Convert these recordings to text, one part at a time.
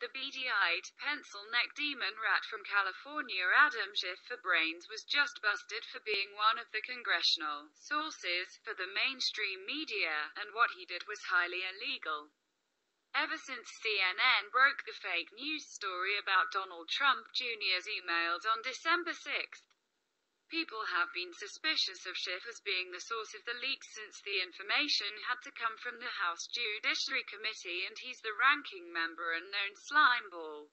The beady-eyed, pencil-necked Demonrat from California Adam Schiff-for-brains was just busted for being one of the Congressional sources for the mainstream media, and what he did was highly illegal. Ever since CNN broke the fake news story about Donald Trump Jr.'s emails on December 6, people have been suspicious of Schiff as being the source of the leaks since the information had to come from the House Judiciary Committee and he's the ranking member and known slimeball.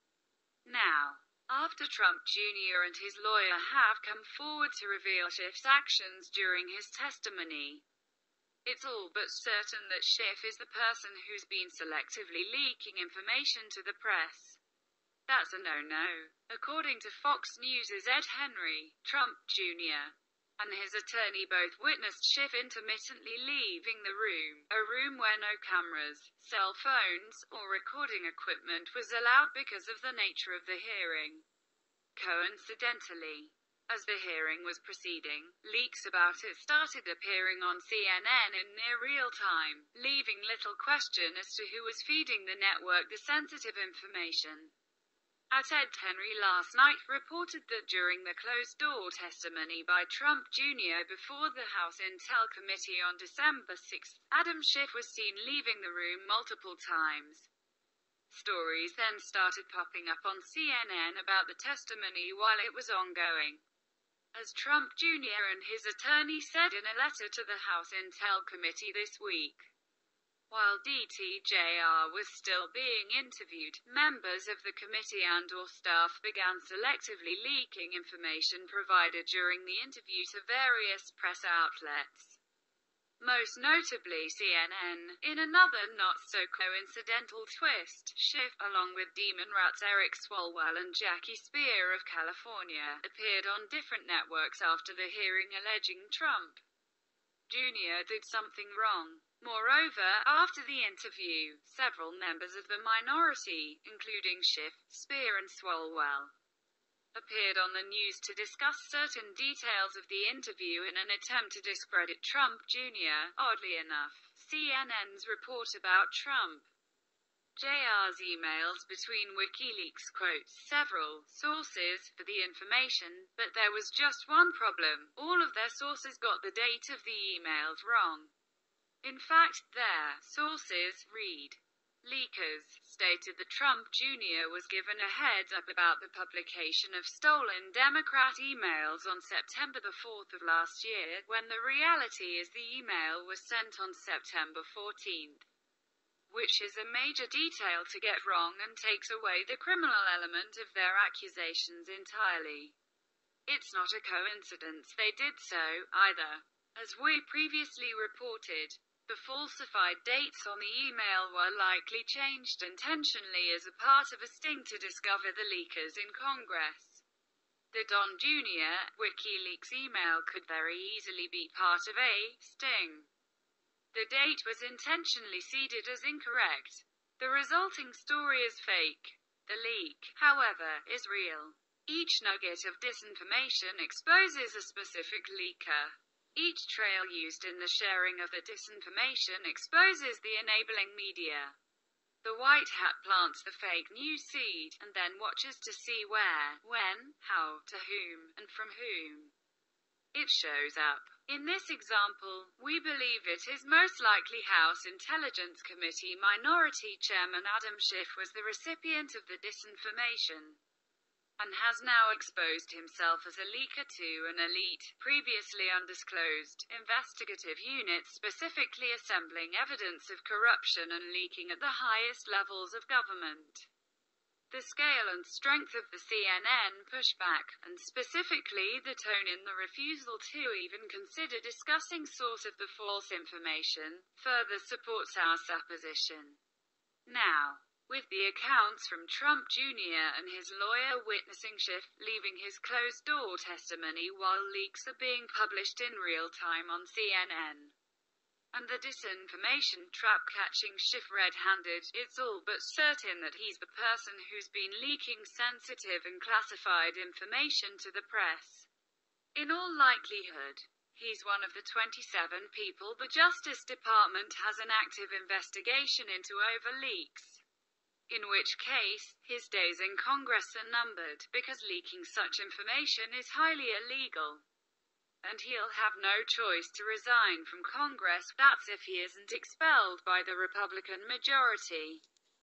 Now, after Trump Jr. and his lawyer have come forward to reveal Schiff's actions during his testimony, it's all but certain that Schiff is the person who's been selectively leaking information to the press. That's a no-no. According to Fox News' Ed Henry, Trump Jr. and his attorney both witnessed Schiff intermittently leaving the room, a room where no cameras, cell phones, or recording equipment was allowed because of the nature of the hearing. Coincidentally, as the hearing was proceeding, leaks about it started appearing on CNN in near real time, leaving little question as to who was feeding the network the sensitive information. Ed Henry last night reported that during the closed-door testimony by Trump Jr. before the House Intel Committee on December 6, Adam Schiff was seen leaving the room multiple times. Stories then started popping up on CNN about the testimony while it was ongoing. As Trump Jr. and his attorney said in a letter to the House Intel Committee this week, while DTJr was still being interviewed, members of the committee and/or staff began selectively leaking information provided during the interview to various press outlets. Most notably CNN. In another not-so-coincidental twist, Schiff, along with Demonrat's Eric Swalwell and Jackie Speier of California, appeared on different networks after the hearing alleging Trump Jr. did something wrong. Moreover, after the interview, several members of the minority, including Schiff, Speier and Swalwell, appeared on the news to discuss certain details of the interview in an attempt to discredit Trump Jr. Oddly enough, CNN's report about Trump Jr.'s emails between WikiLeaks quotes several sources for the information, but there was just one problem: all of their sources got the date of the emails wrong. In fact, their sources, read leakers, stated that Trump Jr. was given a heads-up about the publication of stolen Democrat emails on September 4 of last year, when the reality is the email was sent on September 14, which is a major detail to get wrong and takes away the criminal element of their accusations entirely. It's not a coincidence they did so, either. As we previously reported, the falsified dates on the email were likely changed intentionally as a part of a sting to discover the leakers in Congress. The Don Jr. WikiLeaks email could very easily be part of a sting. The date was intentionally seeded as incorrect. The resulting story is fake. The leak, however, is real. Each nugget of disinformation exposes a specific leaker. Each trail used in the sharing of the disinformation exposes the enabling media. The white hat plants the fake news seed, and then watches to see where, when, how, to whom, and from whom it shows up. In this example, we believe it is most likely House Intelligence Committee Minority Chairman Adam Schiff was the recipient of the disinformation, and has now exposed himself as a leaker to an elite, previously undisclosed, investigative unit specifically assembling evidence of corruption and leaking at the highest levels of government. The scale and strength of the CNN pushback, and specifically the tone in the refusal to even consider discussing source of the false information, further supports our supposition. Now, with the accounts from Trump Jr. and his lawyer witnessing Schiff leaving his closed-door testimony while leaks are being published in real time on CNN, and the disinformation trap catching Schiff red-handed, it's all but certain that he's the person who's been leaking sensitive and classified information to the press. In all likelihood, he's one of the 27 people the Justice Department has an active investigation into over leaks. in which case, his days in Congress are numbered, because leaking such information is highly illegal. And he'll have no choice to resign from Congress, that's if he isn't expelled by the Republican majority.